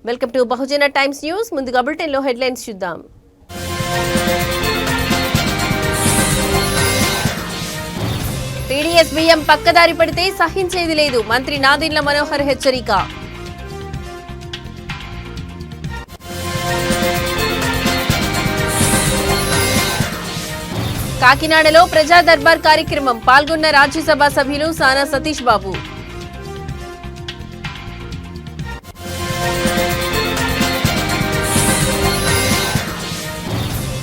Welcome to Bahujan times news. ముందుగా బులెటిన్లో headlines చూద్దాం. టీడీఎస్ బియ్యం పక్కదారి పడితే సహించేది లేదు, మంత్రి నాదెండ్ల మనోహర్ హెచ్చరిక. కాకినాడలో ప్రజా దర్బార్ కార్యక్రమం పాల్గొన్న రాజ్యసభ సభ్యులు సానా సతీష్ బాబు.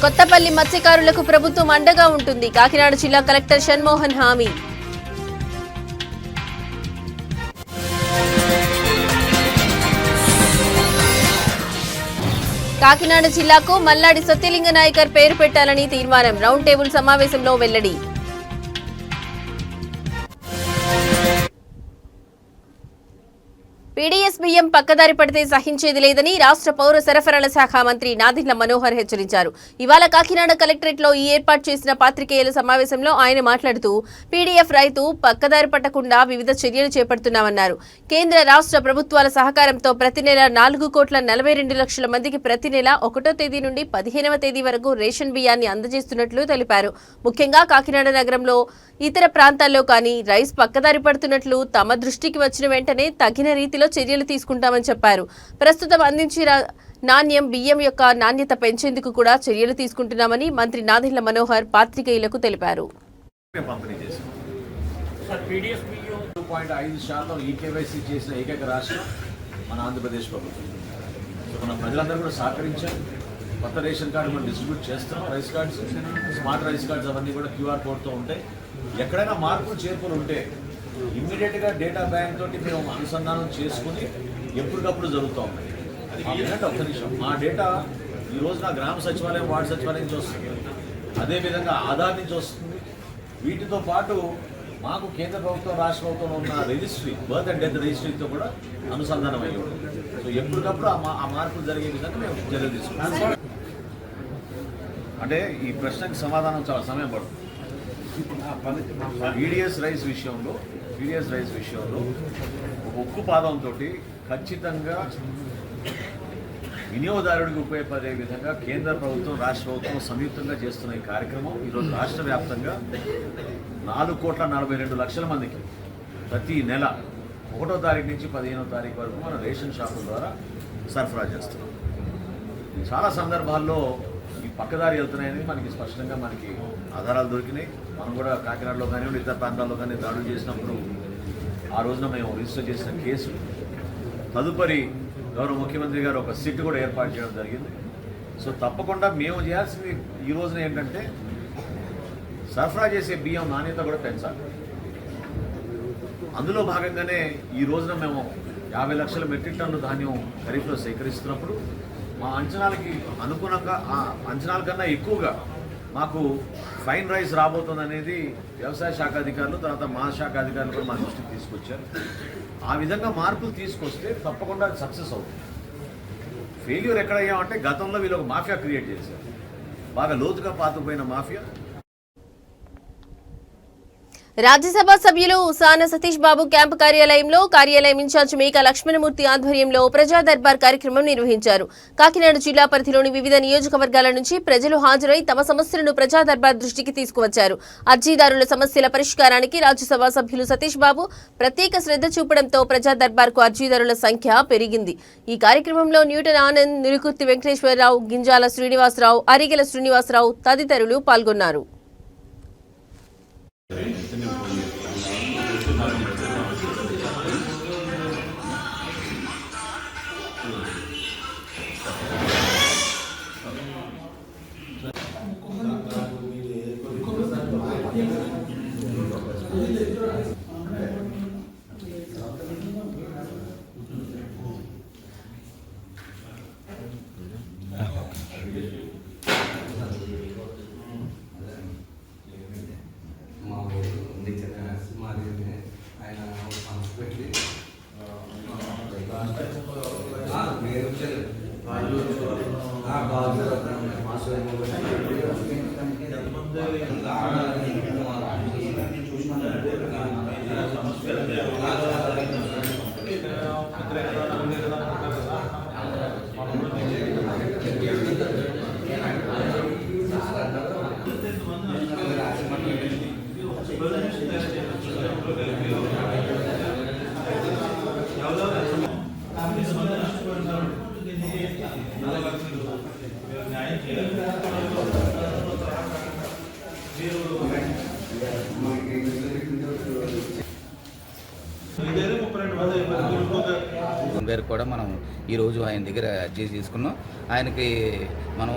కొత్తపల్లి మత్స్యకారులకు ప్రభుత్వం అండగా ఉంటుంది, కాకినాడ జిల్లా కలెక్టర్ షణ్మోహన్ హామీ. కాకినాడ జిల్లాకు మల్లాడి సత్యలింగ నాయకర్ పేరు పెట్టాలని తీర్మానం, రౌండ్ టేబుల్ సమావేశంలో వెల్లడి. పీడీఎస్ బియ్యం పక్కదారి పడితే సహించేది లేదని రాష్ట్ర పౌర సరఫరాల శాఖ మంత్రి నాదెండ్ల మనోహర్ హెచ్చరించారు. ఇవాళ కాకినాడ కలెక్టరేట్లో ఈ ఏర్పాటు చేసిన పాత్రికేయుల సమావేశంలో ఆయన మాట్లాడుతూ పీడీఎఫ్ రైతు పక్కదారి పట్టకుండా వివిధ చర్యలు చేపడుతున్నామన్నారు. కేంద్ర రాష్ట్ర ప్రభుత్వాల సహకారంతో ప్రతి నెల 4,42,00,000 మందికి ప్రతి నెల 1వ తేదీ నుండి 15వ తేదీ వరకు రేషన్ బియ్యాన్ని అందజేస్తున్నట్లు తెలిపారు. ముఖ్యంగా కాకినాడ నగరంలో ఇతర ప్రాంతాల్లో కానీ రైస్ పక్కదారి పడుతున్నట్లు తమ దృష్టికి వచ్చిన వెంటనే తగిన రీతిలో చర్యలు తీసుకుంటామని చెప్పారు. ప్రస్తుతం అందించిన నాణ్యం బియ్యం యొక్క నాణ్యత పెంచేందుకు కూడా చర్యలు తీసుకుంటున్నామని మంత్రి నాదెండ్ల మనోహర్ పాత్రికేయులకు తెలిపారు. మన ప్రజలందరూ కూడా సహకరించారు. కొత్త రేషన్ కార్డు మనం డిస్ట్రిబ్యూట్ చేస్తున్నాం. Rice cards, smart rice cards అవన్నీ కూడా QR కోడ్తో ఉంటాయి. ఎక్కడైనా మార్పులు చేర్పులు ఉంటే ఇమ్మీడియట్గా డేటా బ్యాంక్ తోటి మేము అనుసంధానం చేసుకుని ఎప్పటికప్పుడు జరుగుతూ ఉన్నాయి. ఎందుకంటే ఒక్క నిమిషం, మా డేటా ఈ రోజున గ్రామ సచివాలయం, వార్డు సచివాలయం నుంచి వస్తుంది, అదేవిధంగా ఆధార్ నుంచి వస్తుంది. వీటితో పాటు మాకు కేంద్ర ప్రభుత్వం, రాష్ట్ర ప్రభుత్వంలో ఉన్న రిజిస్ట్రీ, బర్త్ అండ్ డెత్ రిజిస్ట్రీతో కూడా అనుసంధానం అయ్యి ఉంటుంది. సో ఎప్పటికప్పుడు ఆ మార్పులు జరిగే విధంగా మేము చర్యలు తీసుకుంటాం. అంటే ఈ ప్రశ్నకి సమాధానం చాలా సమయం పడుతుంది. పీడీఎస్ రైస్ విషయంలో ఒక ఉక్కు పాదంతో ఖచ్చితంగా వినియోగదారుడికి ఉపయోగపడే విధంగా కేంద్ర ప్రభుత్వం, రాష్ట్ర ప్రభుత్వం సంయుక్తంగా చేస్తున్న ఈ కార్యక్రమం ఈరోజు రాష్ట్ర వ్యాప్తంగా 4,42,00,000 మందికి ప్రతి నెల 1వ తారీఖు నుంచి 15వ తారీఖు వరకు మన రేషన్ షాపుల ద్వారా సరఫరా చేస్తున్నాం. చాలా సందర్భాల్లో ఈ పక్కదారి వెళ్తున్నాయని మనకి స్పష్టంగా ఆధారాలు దొరికినాయి. మనం కూడా కాకినాడలో కానివ్వండి, ఇతర ప్రాంతాల్లో కానీ దాడులు చేసినప్పుడు ఆ రోజున మేము రిజిస్టర్ చేసిన కేసు తదుపరి గౌరవ ముఖ్యమంత్రి గారు ఒక సిట్ కూడా ఏర్పాటు చేయడం జరిగింది. సో తప్పకుండా మేము చేయాల్సింది ఈ రోజున ఏంటంటే సరఫరా చేసే బియ్యం నాణ్యత కూడా పెంచాలి. అందులో భాగంగానే ఈ రోజున మేము 50 లక్షల మెట్రిక్ టన్నుల ధాన్యం ఖరీఫ్లో సేకరిస్తున్నప్పుడు మా అంచనాలకి అనుగుణంగా, ఆ అంచనాల కన్నా ఎక్కువగా మాకు ఫైన్ రైస్ రాబోతుందనేది వ్యవసాయ శాఖ అధికారులు, తర్వాత మా శాఖ అధికారులు కూడా మా దృష్టికి తీసుకొచ్చారు. ఆ విధంగా మార్పులు తీసుకొస్తే తప్పకుండా సక్సెస్ అవుతుంది. ఫెయిల్యూర్ ఎక్కడయ్యామంటే గతంలో వీళ్ళు ఒక మాఫియా క్రియేట్ చేశారు, బాగా లోతుగా పాతుకుపోయిన మాఫియా. రాజ్యసభ సభ్యులు సానా సతీష్ బాబు క్యాంపు కార్యాలయంలో కార్యాలయం ఇన్ఛార్జ్ మేకా లక్ష్మణమూర్తి ఆధ్వర్యంలో ప్రజా దర్బార్ కార్యక్రమం నిర్వహించారు. కాకినాడ జిల్లా పరిధిలోని వివిధ నియోజకవర్గాల నుంచి ప్రజలు హాజరై తమ సమస్యలను ప్రజా దర్బార్ దృష్టికి తీసుకువచ్చారు. అర్జీదారుల సమస్యల పరిష్కారానికి రాజ్యసభ సభ్యులు సతీష్ బాబు ప్రత్యేక శ్రద్ధ చూపడంతో ప్రజా దర్బార్కు అర్జీదారుల సంఖ్య పెరిగింది. ఈ కార్యక్రమంలో న్యూటన్ ఆనంద్, నిలుకుర్తి వెంకటేశ్వరరావు, గింజాల శ్రీనివాసరావు, అరిగెల శ్రీనివాసరావు తదితరులు పాల్గొన్నారు. గారికి కూడా మనం ఈరోజు ఆయన దగ్గర అర్జీ తీసుకున్నాం. ఆయనకి మనం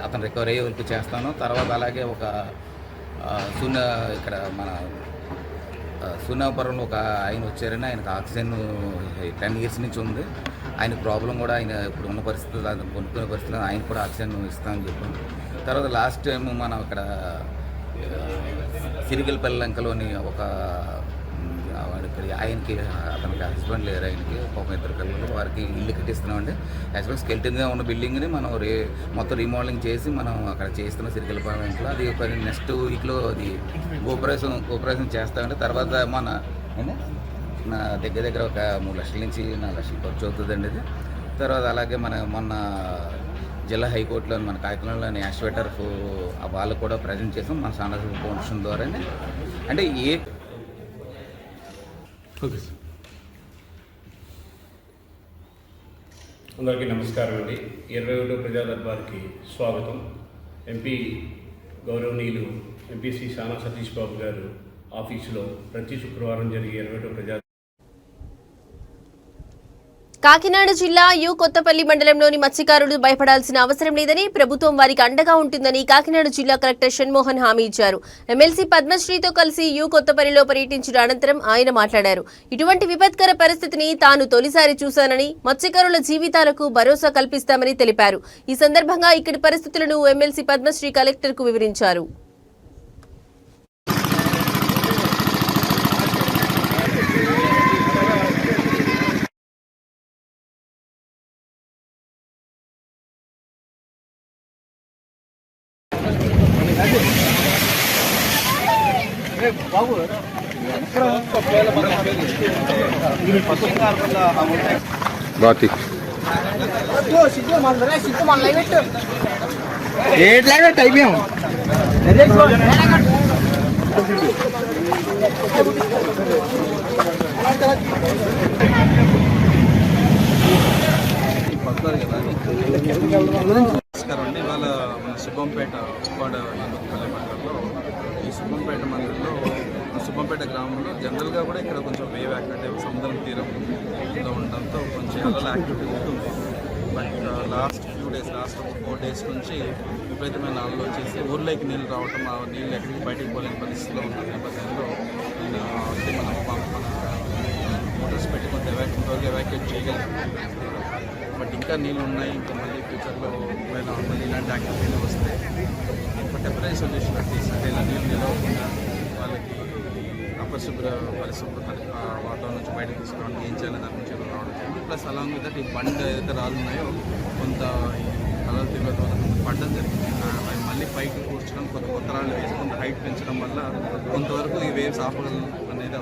అతను రికవరీ అయ్యే వరకు చేస్తాను. తర్వాత అలాగే ఒక ఇక్కడ మన సూనాపురంలో ఒక ఆయన వచ్చారని ఆయనకు ఆక్సిజన్ 10 years నుంచి ఉంది. ఆయన ప్రాబ్లం కూడా ఆయన ఇప్పుడు ఉన్న పరిస్థితులు కొనుక్కునే పరిస్థితుల్లో ఆయన కూడా ఆక్సిజన్ ఇస్తామని చెప్పాను. తర్వాత లాస్ట్ టైం మనం ఇక్కడ సిరిగిలపల్లంకలోని ఒక ఆయనకి అతనికి హస్బెండ్ లేరు, ఆయనకి ఒక 2 పిల్లలు, వారికి ఇల్లు కట్టిస్తున్నామండి. యాక్చువల్గా స్కెల్టన్గా ఉన్న బిల్డింగ్ని మనం మొత్తం రీమోడలింగ్ చేసి మనం అక్కడ చేస్తున్నాం సిరిగిలపల్లంకలో. అది నెక్స్ట్ వీక్లో అది ఓపరేషన్ చేస్తామండి. తర్వాత నా దగ్గర ఒక 3 లక్షల నుంచి 4 లక్షలు ఖర్చు అవుతుందండి ఇది. తర్వాత అలాగే మొన్న జిల్లా హైకోర్టులో మన కాకినాడలోని యాక్సివేటర్ వాళ్ళు కూడా ప్రజెంట్ చేసాం మన సానస్ ఫౌండేషన్ ద్వారానే. అంటే అందరికీ నమస్కారం అండి. 21వ ప్రజా దర్బార్కి స్వాగతం. ఎంపీ గౌరవనీయులు ఎంపీ శ్రీ సానా సతీష్ బాబు గారు ఆఫీసులో ప్రతి శుక్రవారం జరిగే 21వ ప్రజా కాకినాడ జిల్లా కొత్తపల్లి మండలంలోని మత్స్యకారులు భయపడాల్సిన అవసరం లేదని, ప్రభుత్వం వారికి అండగా ఉంటుందని కాకినాడ జిల్లా కలెక్టర్ షణ్మోహన్ హామీ ఇచ్చారు. ఎమ్మెల్సీ పద్మశ్రీతో కలిసి కొత్తపల్లిలో పర్యటించిన అనంతరం ఆయన మాట్లాడారు. ఇటువంటి విపత్కర పరిస్థితిని తాను తొలిసారి చూశానని, మత్స్యకారుల జీవితాలకు భరోసా కల్పిస్తామని తెలిపారు. ఈ సందర్భంగా ఇక్కడి పరిస్థితులను ఎమ్మెల్సీ పద్మశ్రీ కలెక్టర్కు వివరించారు. నమస్కారం అండి. ఇవాళ మన సుబ్బంపేట ఉప్పాడ మండలంలో ఈ సుబ్బంపేట గ్రామంలో జనరల్గా కూడా ఇక్కడ కొంచెం వేవ్ యాక్టివిటీ సముద్రం తీరంలో ఉండడంతో కొంచెం అలల యాక్టివిటీ ఉంటుంది. బట్ లాస్ట్ ఒక 4 days నుంచి విపరీతమైన అలలు వచ్చేసి ఊర్లోకి నీళ్ళు రావటం, ఆ నీళ్ళు ఎక్కడికి బయటకు పోలేని పరిస్థితిలో ఉన్న నేపథ్యంలో మన మోటార్స్ పెట్టి కొంత ఎవాక్యుయేట్ చేయగలిగాం. బట్ ఇంకా నీళ్ళు ఉన్నాయి. ఇంకా మళ్ళీ ఫ్యూచర్లో మళ్ళీ ఇలాంటి యాక్టివిటీలు వస్తే ఒక టెంపరీ సొల్యూషన్ అంటే ఇలా నీళ్ళు నిలవకుండా వాళ్ళకి పరిశుభ్రత వాతావరణం నుంచి బయటకు తీసుకోవడానికి ఏం చేయాలి దాని నుంచి రావడం జరిగింది. ప్లస్ అలాంగ్ విత్ దట్ ఈ బండ్ ఏదైతే రాళ్ళు ఉన్నాయో కొంత కలర్ తీవ్రత వల్ల పడ్డం జరిగింది. అవి మళ్ళీ పైకి కూర్చడం, కొత్త రాళ్ళు వేసి కొంత హైట్ పెంచడం వల్ల కొంతవరకు ఈ వేవ్స్ ఆపగలం అనేది.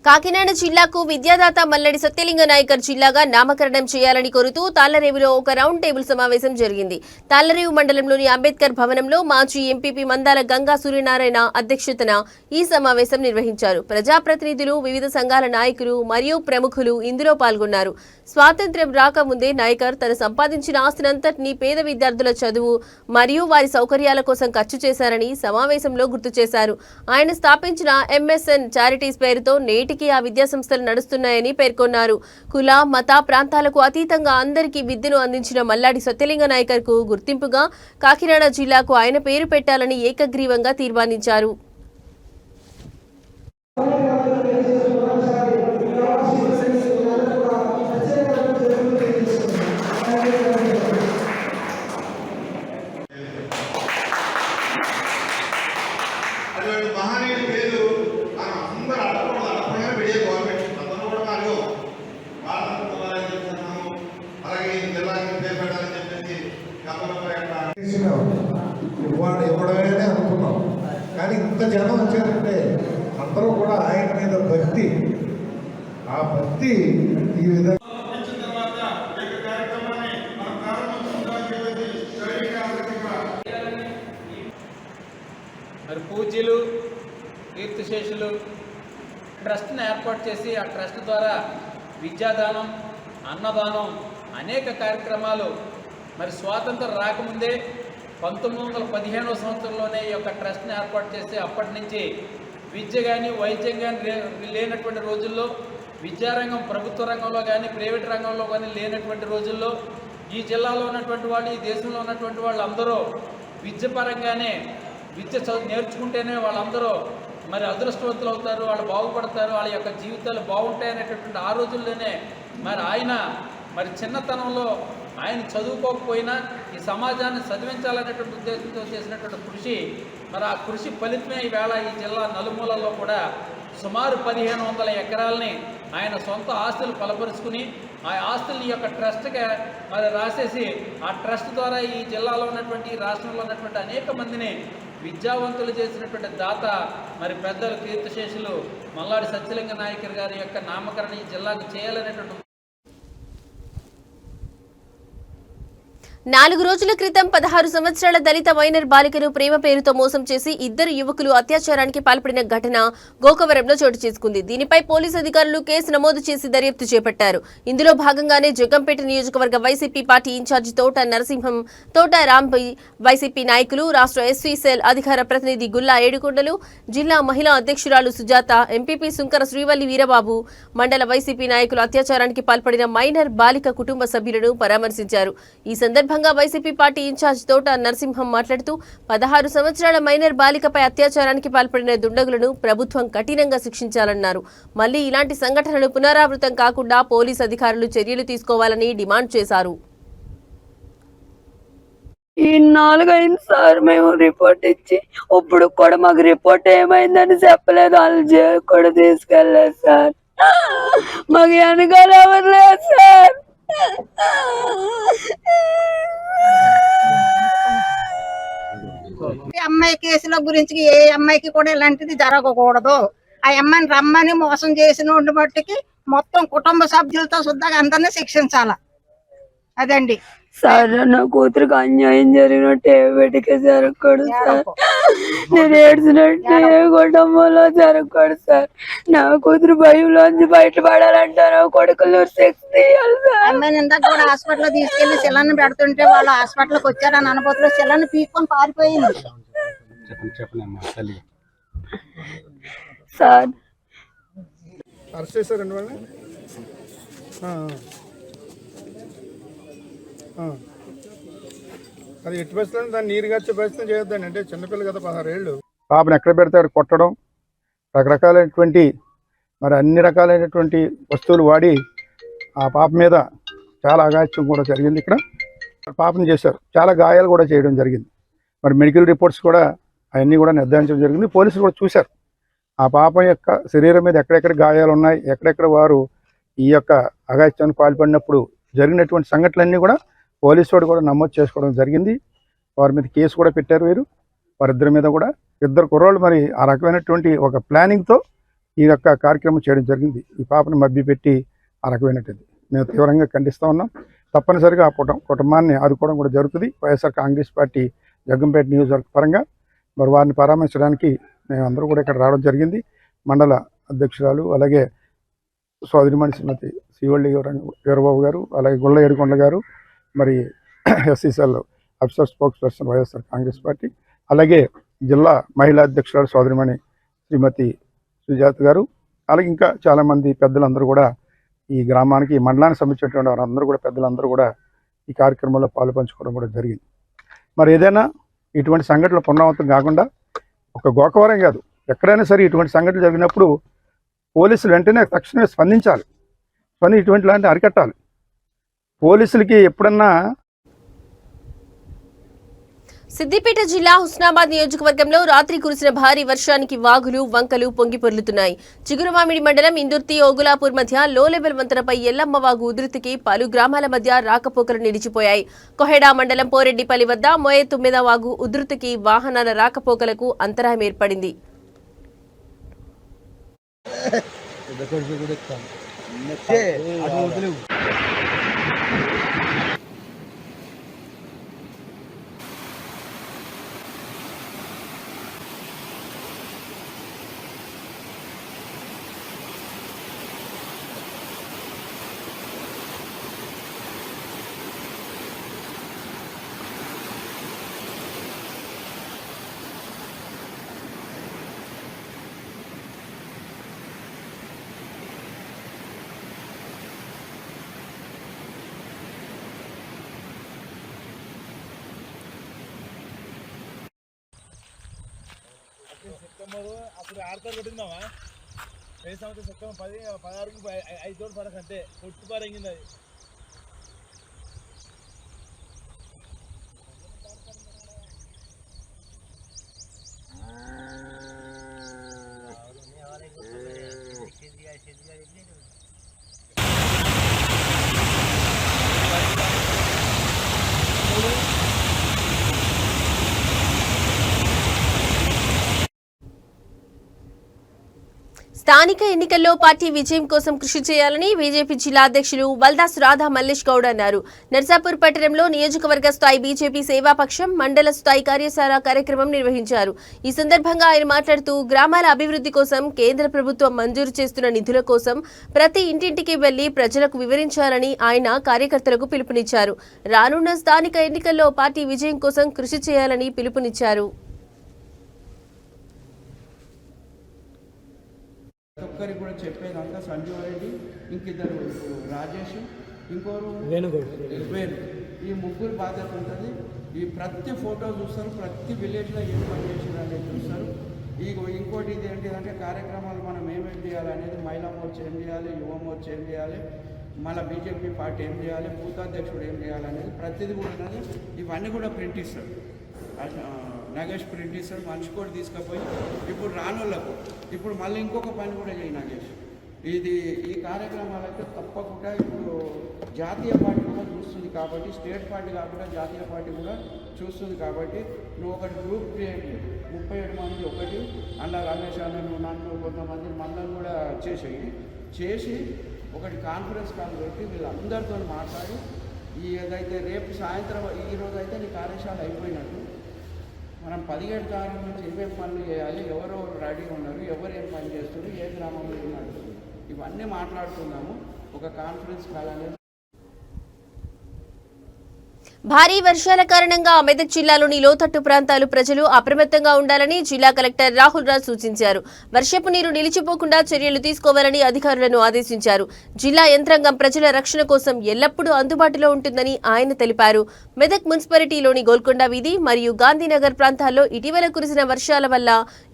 కాకినాడ జిల్లాకు విద్యాదాత మల్లడి సత్యలింగ నాయకర్ జిల్లాగా నామకరణం చేయాలని కోరుతూ తాళ్లరేవులో ఒక రౌండ్ టేబుల్ సమావేశం జరిగింది. తాళ్లరేవు మండలంలోని అంబేద్కర్ భవనంలో మాజీ ఎంపీపీ మందాల గంగా సూర్యనారాయణ అధ్యక్షతన ఈ సమావేశం నిర్వహించారు. ప్రజాప్రతినిధులు, వివిధ సంఘాల నాయకులు మరియు ప్రముఖులు ఇందులో పాల్గొన్నారు. స్వాతంత్ర్యం రాకముందే నాయకర్ తను సంపాదించిన ఆస్తినంతటినీ పేద విద్యార్థుల చదువు మరియు వారి సౌకర్యాల కోసం ఖర్చు చేశారని సమావేశంలో గుర్తు చేశారు. ఆయన స్థాపించిన ఎంఎస్ఎన్ చారిటీస్ పేరుతో నేటికి ఆ విద్యాసంస్థలు నడుస్తున్నాయని పేర్కొన్నారు. కుల, మత, ప్రాంతాలకు అతీతంగా అందరికీ విద్యను అందించిన మల్లాడి సత్యలింగ నాయకర్ కు గుర్తింపుగా కాకినాడ జిల్లాకు ఆయన పేరు పెట్టాలని ఏకగ్రీవంగా తీర్మానించారు. ఇవ్వడమే అనుకున్నాం, కానీ ఇంత జనం వచ్చారంటే అందరూ కూడా ఆయన మీద భక్తి, ఆ భక్తి ఈ విధంగా మరి పూజ్యులు కీర్తిశేషులు ట్రస్ట్ని ఏర్పాటు చేసి ఆ ట్రస్ట్ ద్వారా విద్యాదానం, అన్నదానం, అనేక కార్యక్రమాలు మరి స్వాతంత్రం రాకముందే 1915వ సంవత్సరంలోనే ఈ యొక్క ట్రస్ట్ని ఏర్పాటు చేసి అప్పటి నుంచి విద్య కానీ వైద్యం కానీ లేనటువంటి రోజుల్లో, విద్యారంగం ప్రభుత్వ రంగంలో కానీ ప్రైవేట్ రంగంలో కానీ లేనటువంటి రోజుల్లో ఈ జిల్లాలో ఉన్నటువంటి వాళ్ళు, ఈ దేశంలో ఉన్నటువంటి వాళ్ళందరూ విద్య పరంగానే విద్య నేర్చుకుంటేనే వాళ్ళందరూ మరి అదృష్టవంతులు అవుతారు, వాళ్ళు బాగుపడతారు, వాళ్ళ యొక్క జీవితాలు బాగుంటాయనేటటువంటి ఆ రోజుల్లోనే మరి ఆయన మరి చిన్నతనంలో ఆయన చదువుకోకపోయినా ఈ సమాజాన్ని చదివించాలనేటువంటి ఉద్దేశంతో చేసినటువంటి కృషి, మరి ఆ కృషి ఫలితమే ఈవేళ ఈ జిల్లా నలుమూలల్లో కూడా సుమారు 1500 ఎకరాలని ఆయన సొంత ఆస్తులు బలపరుచుకుని ఆ ఆస్తుల్ని యొక్క ట్రస్ట్గా మరి రాసేసి ఆ ట్రస్ట్ ద్వారా ఈ జిల్లాలో ఉన్నటువంటి ఈ రాష్ట్రంలో ఉన్నటువంటి అనేక మందిని విద్యావంతులు చేసినటువంటి దాత మరి పెద్దలు కీర్తిశేషులు మల్లాడి సత్యలింగ నాయకర్ గారి యొక్క నామకరణ ఈ జిల్లాకు చేయాలనేటువంటి 4 రోజుల క్రితం 16 సంవత్సరాల దళిత మైనర్ బాలికను ప్రేమ పేరుతో మోసం చేసి 2 యువకులు అత్యాచారానికి పాల్పడిన ఘటన గోకవరంలో చోటు చేసుకుంది. దీనిపై పోలీసు అధికారులు కేసు నమోదు చేసి దర్యాప్తు చేపట్టారు. ఇందులో భాగంగానే జగ్గంపేట నియోజకవర్గ వైసీపీ పార్టీ ఇన్ఛార్జి తోట నరసింహం, తోట రాంపై వైసీపీ నాయకులు, రాష్ట్ర ఎస్వీ సెల్ అధికార ప్రతినిధి గుల్లా ఏడుకొండలు, జిల్లా మహిళా అధ్యక్షురాలు సుజాత, ఎంపీపీ సుంకర శ్రీవల్లి వీరబాబు, మండల వైసీపీ నాయకులు అత్యాచారానికి పాల్పడిన మైనర్ బాలిక కుటుంబ సభ్యులను పరామర్శించారు. ఈ సందర్భంగా వైసీపీ పార్టీ ఇన్ఛార్జ్ తోట నరసింహం మాట్లాడుతూ 16 సంవత్సరాల మైనర్ బాలికపై అత్యాచారానికి పాల్పడిన దుండగులను ప్రభుత్వం కఠినంగా శిక్షించాలన్నారు. మళ్లీ ఇలాంటి సంఘటనలు పునరావృతం కాకుండా పోలీసు అధికారులు చర్యలు తీసుకోవాలని డిమాండ్ చేశారు. ఈ 4 అయింది సార్, మేము రిపోర్ట్ ఇచ్చి ఇప్పుడు కూడా మాకు రిపోర్ట్ ఏమైందని చెప్పలేదు, వాళ్ళు కూడా తీసుకెళ్ళలేదు సార్. మాకు వెనకాల ఎవరు లేదు సార్. అమ్మాయి కేసుల గురించి ఏ అమ్మాయికి కూడా ఇలాంటిది జరగకూడదు. ఆ అమ్మాయిని రమ్మని మోసం చేసిన బట్టికి మొత్తం కుటుంబ సభ్యులతో శుద్ధంగా అందరినీ శిక్షించాల. అదండి సార్, నా కూతురికి అన్యాయం జరిగినట్టు ఏ వేటికే జరగకూడదు సార్. నేను ఏడ్చినట్టు ఏ కుటుంబంలో జరగకూడదు సార్. నా కూతురు భయంలోంచి బయటపడాలంటే నా కొడుకులు శక్తి తీయాలి సార్. అమ్మాయిని ఇందాక కూడా హాస్పిటల్ తీసుకెళ్లి శిలాన్ని పెడుతుంటే వాళ్ళు హాస్పిటల్కి వచ్చారని అనుభూతిలో శిలాన్ని పీక్కొని పారిపోయింది సార్. అరెస్ట్ చేశారండి వాళ్ళని. అది ఎట్టి పరిస్థితుల్లో దాన్ని నీరు గచ్చే పరిస్థితి చేయొద్దండి. అంటే చిన్నపిల్ల కదా, 16 ఏళ్ళు. పాపను ఎక్కడ పెడితే అక్కడ కొట్టడం, రకరకాలైనటువంటి మరి అన్ని రకాలైనటువంటి వస్తువులు వాడి ఆ పాప మీద చాలా అగాత్యం కూడా జరిగింది. ఇక్కడ పాపను చేశారు, చాలా గాయాలు కూడా చేయడం జరిగింది. మరి మెడికల్ రిపోర్ట్స్ కూడా అవన్నీ కూడా నిర్ధారించడం జరిగింది. పోలీసులు కూడా చూశారు ఆ పాప యొక్క శరీరం మీద ఎక్కడెక్కడ గాయాలు ఉన్నాయి, ఎక్కడెక్కడ వారు ఈ యొక్క అగాత్యానికి పాల్పడినప్పుడు జరిగినటువంటి సంఘటనలన్నీ కూడా పోలీసు వాడు కూడా నమోదు చేసుకోవడం జరిగింది. వారి మీద కేసు కూడా పెట్టారు. వారిద్దరి మీద కూడా 2 కుర్రోళ్ళు మరి ఆ రకమైనటువంటి ఒక ప్లానింగ్తో ఈ యొక్క కార్యక్రమం చేయడం జరిగింది. ఈ పాపను మభ్యపెట్టి ఆ రకమైనటువంటి మేము తీవ్రంగా ఖండిస్తూ ఉన్నాం. తప్పనిసరిగా ఆ కుటుంబాన్ని ఆదుకోవడం కూడా జరుగుతుంది. వైఎస్ఆర్ కాంగ్రెస్ పార్టీ జగ్గంపేట నియోజకవర్గ పరంగా మరి వారిని పరామర్శించడానికి మేమందరూ కూడా ఇక్కడ రావడం జరిగింది. మండల అధ్యక్షురాలు, అలాగే సోదరిమణి శ్రీమతి శ్రీవల్లి వీరబాబు గారు, అలాగే గుళ్ళ ఏడుకొండ గారు, మరి SCCL officer spokes person YSR Congress party, అలాగే జిల్లా మహిళా అధ్యక్షురాలు సోదరిమణి శ్రీమతి సుజాత గారు, అలాగే ఇంకా చాలామంది పెద్దలందరూ కూడా ఈ గ్రామానికి, ఈ మండలానికి సంబంధించినటువంటి వారందరూ కూడా పెద్దలందరూ కూడా ఈ కార్యక్రమంలో పాలుపంచుకోవడం కూడా జరిగింది. మరి ఏదైనా ఇటువంటి సంఘటనలు పునరావృతం కాకుండా ఒక గోకవరం కాదు, ఎక్కడైనా సరే ఇటువంటి సంఘటనలు జరిగినప్పుడు పోలీసులు వెంటనే తక్షణమే స్పందించాలి. ఇటువంటి లాంటి అరికట్టాలి. పోలీసులకి ఎప్పుడన్నా సిద్దిపేట జిల్లా హుస్నాబాద్ నియోజకవర్గంలో రాత్రి కురిసిన భారీ వర్షానికి వాగులు, వంకలు పొంగి పొర్లుతున్నాయి. చిగురుమామిడి మండలం ఇందుర్తి, ఓగులాపూర్ మధ్య లో లెవెల్ వంతెనపై ఎల్లమ్మ వాగు ఉధృతికి పలు గ్రామాల మధ్య రాకపోకలు నిలిచిపోయాయి. కొహెడా మండలం పోరెడ్డిపల్లి వద్ద మోయే 9వ వాగు ఉధృతికి వాహనాల రాకపోకలకు అంతరాయం ఏర్పడింది. అప్పుడు 6 తోడు కొట్టిందామా 10 సంవత్సరం సెప్టెంబర్ 16కి 5 తోడు పడక అంతే కొట్టు పారింగింది అది. స్థానిక ఎన్నికల్లో పార్టీ విజయం కోసం కృషి చేయాలని బీజేపీ జిల్లా అధ్యక్షులు బల్దాస్ రాధా మల్లేష్ గౌడ్ అన్నారు. నర్సాపూర్ పట్టణంలో నియోజకవర్గ స్థాయి బీజేపీ సేవాపక్షం మండల స్థాయి కార్యశాల కార్యక్రమం నిర్వహించారు. ఈ సందర్భంగా ఆయన మాట్లాడుతూ గ్రామాల అభివృద్ధి కోసం కేంద్ర ప్రభుత్వం మంజూరు చేస్తున్న నిధుల కోసం ప్రతి ఇంటింటికి వెళ్లి ప్రజలకు వివరించాలని ఆయన కార్యకర్తలకు పిలుపునిచ్చారు. రానున్న స్థానిక ఎన్నికల్లో పార్టీ విజయం కోసం కృషి చేయాలని పిలుపునిచ్చారు. ఒక్కరికి కూడా చెప్పేదంతా సంజీవ్ రెడ్డి, ఇంకిద్దరు రాజేష్, ఇంకోరు వేణు, ఈ ముగ్గురు బాధ్యత ఉంటుంది. ఈ ప్రతి ఫోటో చూస్తారు, ప్రతి విలేజ్లో ఏం పని చేసారు అనేది చూస్తారు. ఇంకోటి ఇది ఏంటిదంటే కార్యక్రమాలు మనం ఏమేమి చేయాలి అనేది మహిళా మోర్చా ఏం చేయాలి, యువ మోర్చా ఏం చేయాలి, మళ్ళీ బీజేపీ పార్టీ ఏం చేయాలి, బూతాధ్యక్షుడు ఏం చేయాలి అనేది ప్రతిదీ కూడా ఉన్నది. ఇవన్నీ కూడా ప్రింట్ ఇస్తారు, నగేష్ ప్రింట్ ఇస్తాడు. మనిషి కూడా తీసుకుపోయి ఇప్పుడు రానోళ్ళకు ఇప్పుడు మళ్ళీ ఇంకొక పని కూడా చేయి నగేష్. ఈ కార్యక్రమాలైతే తప్పకుండా ఇప్పుడు జాతీయ పార్టీ కూడా చూస్తుంది కాబట్టి, స్టేట్ పార్టీ కాకుండా జాతీయ పార్టీ కూడా చూస్తుంది కాబట్టి నువ్వు ఒకటి గ్రూప్ క్రియేట్ చేయి. 37 మంది ఒకటి అన్న రమేష్ అన్న నువ్వు నన్ను కొంతమంది మందరం కూడా చేసి ఒకటి కాన్ఫరెన్స్ కాల్ పెట్టి వీళ్ళందరితో మాట్లాడి ఏదైతే రేపు సాయంత్రం ఈరోజు అయితే నీ కార్యశాల అయిపోయినట్టు మనం 17 తారీఖు నుంచి ఏమేమి పనులు చేయాలి, ఎవరెవరు రెడీ ఉన్నారు, ఎవరు ఏం పని చేస్తున్నారు, ఏ గ్రామంలో ఏం నడుస్తుంది, ఇవన్నీ మాట్లాడుతున్నాము. ఒక కాన్ఫరెన్స్ కాల్ అనేది. భారీ వర్షాల కారణంగా మెదక్ జిల్లాలోని లోతట్టు ప్రాంతాలు ప్రజలు అప్రమత్తంగా ఉండాలని జిల్లా కలెక్టర్ రాహుల్ రాజ్ సూచించారు. వర్షపు నీరు నిలిచిపోకుండా చర్యలు తీసుకోవాలని అధికారులను ఆదేశించారు. జిల్లా యంత్రాంగం ప్రజల రక్షణ కోసం ఎల్లప్పుడూ అందుబాటులో ఉంటుందని ఆయన తెలిపారు. మెదక్ మున్సిపాలిటీలోని గోల్కొండ వీధి మరియు గాంధీనగర్ ప్రాంతాల్లో ఇటీవల కురిసిన వర్షాల వల్ల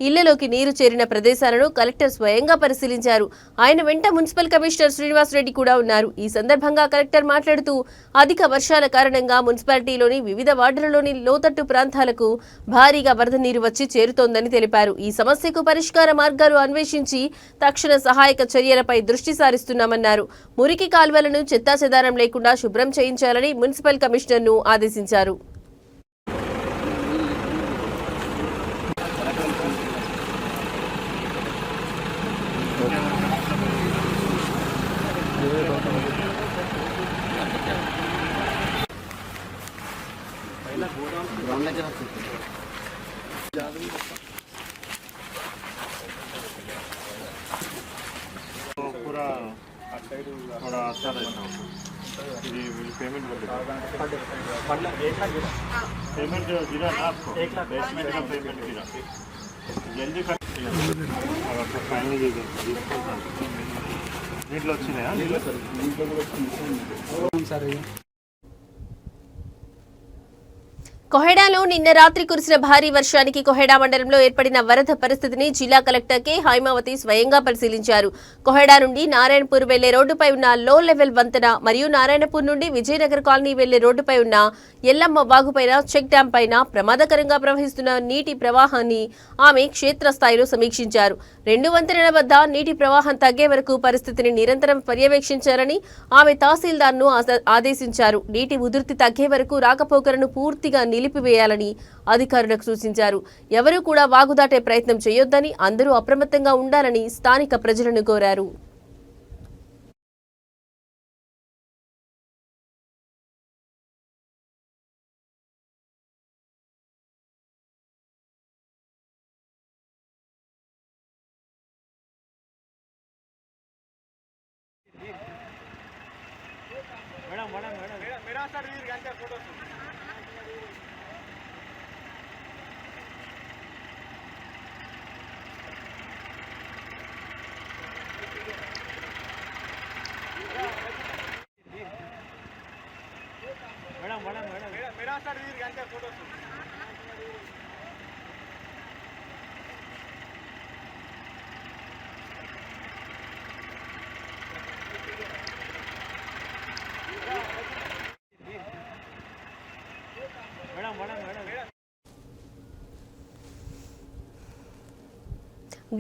ఇళ్లలోకి నీరు చేరిన ప్రదేశాలను కలెక్టర్ స్వయంగా పరిశీలించారు. ఆయన వెంట మున్సిపల్ కమిషనర్ శ్రీనివాస్ రెడ్డి కూడా ఉన్నారు. ఈ సందర్భంగా కలెక్టర్ మాట్లాడుతూ అధిక వర్షాల కారణంగా మున్సిపాలిటీలోని వివిధ వార్డులలోని లోతట్టు ప్రాంతాలకు భారీగా వరద నీరు వచ్చి చేరుతోందని తెలిపారు. ఈ సమస్యకు పరిష్కార మార్గాలు అన్వేషించి తక్షణ సహాయక చర్యలపై దృష్టి సారిస్తున్నామన్నారు. మురికి కాల్వలను చెత్తాచెదారం లేకుండా శుభ్రం చేయించాలని మున్సిపల్ కమిషనర్ను ఆదేశించారు. पूरा थोड़ा अच्छा रहता हूँ पेमेंट पेमेंट जो गिरा ना आपको 1 लाख पेमेंट गिरा जल्दी फाइनल నీటిలో వచ్చినాయా సరే. కొహెడాలో నిన్న రాత్రి కురిసిన భారీ వర్షానికి కొహెడా మండలంలో ఏర్పడిన వరద పరిస్థితిని జిల్లా కలెక్టర్ కె హైమావతి స్వయంగా పరిశీలించారు. కొహెడా నుండి నారాయణపూర్ వెళ్లే రోడ్డుపై ఉన్న లో లెవెల్ వంతెన మరియు నారాయణపూర్ నుండి విజయనగర్ కాలనీ వెళ్లే రోడ్డుపై ఉన్న ఎల్లమ్మ వాగుపైన చెక్ డ్యాం పైన ప్రమాదకరంగా ప్రవహిస్తున్న నీటి ప్రవాహాన్ని ఆమె క్షేత్రస్థాయిలో సమీక్షించారు. 2 వంతెనల వద్ద నీటి ప్రవాహం తగ్గే వరకు పరిస్థితిని నిరంతరం పర్యవేక్షించాలని ఆమె తహసీల్దార్ను ఆదేశించారు. నీటి ఉధృతి తగ్గే వరకు రాకపోకలను పూర్తిగా నిలిపివేయాలని అధికారులకు సూచించారు. ఎవరూ కూడా వాగు దాటే ప్రయత్నం చేయొద్దని, అందరూ అప్రమత్తంగా ఉండాలని స్థానిక ప్రజలను కోరారు.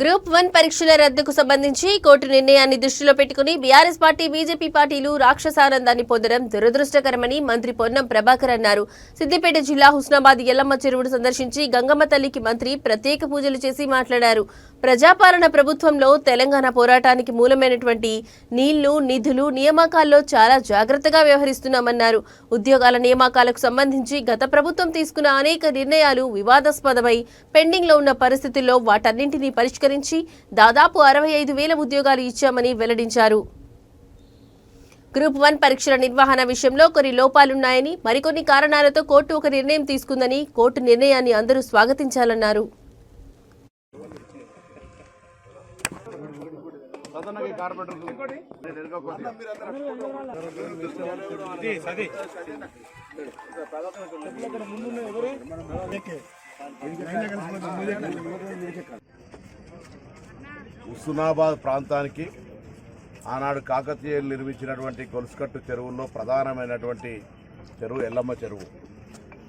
గ్రూప్ 1 పరీక్షల రద్దుకు సంబంధించి కోర్టు నిర్ణయాన్ని దృష్టిలో పెట్టుకుని బీఆర్ఎస్ పార్టీ బీజేపీ పార్టీలు రాక్షసానందాన్ని పొందడం దురదృష్టకరమని మంత్రి పొన్నం ప్రభాకర్ అన్నారు. సిద్దిపేట జిల్లా హుస్నాబాద్ ఎల్లమ్మ చెరువును సందర్శించి గంగమ్మ తల్లికి మంత్రి ప్రత్యేక పూజలు చేసి మాట్లాడారు. ప్రజాపాలన ప్రభుత్వంలో తెలంగాణ పోరాటానికి మూలమైనటువంటి నీళ్లు, నిధులు, నియామకాల్లో చాలా జాగ్రత్తగా వ్యవహరిస్తున్నామన్నారు. ఉద్యోగాల నియామకాలకు సంబంధించి గత ప్రభుత్వం తీసుకున్న అనేక నిర్ణయాలు వివాదాస్పదమై పెండింగ్ లో ఉన్న పరిస్థితుల్లో వాటన్నింటినీ పరిష్కరించి దాదాపు 65,000 ఉద్యోగాలు ఇచ్చామని వెల్లడించారు. గ్రూప్ 1 పరీక్షల నిర్వహణ విషయంలో కొన్ని లోపాలున్నాయని, మరికొన్ని కారణాలతో కోర్టు ఒక నిర్ణయం తీసుకుందని, కోర్టు నిర్ణయాన్ని అందరూ స్వాగతించాలన్నారు. హుస్నాబాద్ ప్రాంతానికి ఆనాడు కాకతీయులు నిర్మించినటువంటి గొలుసుకట్టు చెరువుల్లో ప్రధానమైనటువంటి చెరువు ఎల్లమ్మ చెరువు.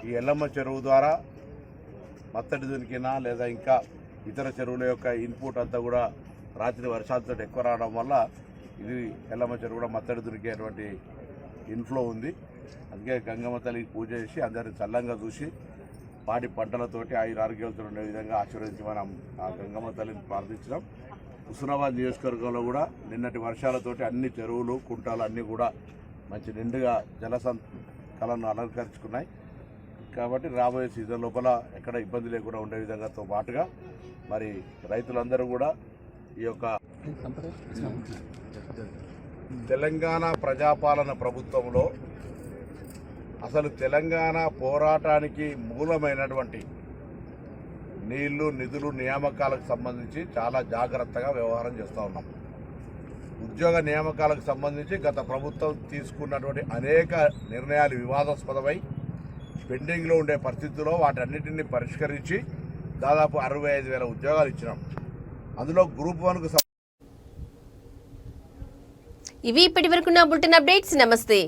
ఈ ఎల్లమ్మ చెరువు ద్వారా మత్తడి దునికినా లేదా ఇంకా ఇతర చెరువుల యొక్క ఇన్పుట్ అంతా కూడా రాత్రి వర్షాలతో ఎక్కువ రావడం వల్ల ఇది ఎల్లమ్మ చెరువు కూడా మత్తడి దునికేటువంటి ఇన్ఫ్లో ఉంది. అందుకే గంగమ్మ తల్లికి పూజ చేసి అందరిని చల్లంగా చూసి పాడి పంటలతోటి ఆరోగ్యాలతో ఉండే విధంగా ఆశీర్వదించి మనం ఆ గంగమ్మ తల్లిని ప్రార్థించడం. హుస్నాబాద్ నియోజకవర్గంలో కూడా నిన్నటి వర్షాలతోటి అన్ని చెరువులు, కుంటాలు అన్నీ కూడా మంచి నిండుగా కళను అలంకరించుకున్నాయి. కాబట్టి రాబోయే సీజన్ లోపల ఎక్కడ ఇబ్బంది లేకుండా ఉండే విధంగాతో పాటుగా మరి రైతులందరూ కూడా ఈ యొక్క తెలంగాణ ప్రజాపాలన ప్రభుత్వంలో అసలు తెలంగాణ పోరాటానికి మూలమైనటువంటి నీళ్లు, నిధులు, నియామకాలకు సంబంధించి చాలా జాగ్రత్తగా వ్యవహారం చేస్తూ ఉన్నాం. ఉద్యోగ నియామకాలకు సంబంధించి గత ప్రభుత్వం తీసుకున్నటువంటి అనేక నిర్ణయాలు వివాదాస్పదమై పెండింగ్లో ఉండే పరిస్థితుల్లో వాటన్నిటిని పరిష్కరించి దాదాపు 65,000 ఉద్యోగాలు ఇచ్చినాం. అందులో గ్రూప్ 1కు ఇవి ఇప్పటి వరకున్న బులెటిన్ అప్డేట్స్. నమస్తే.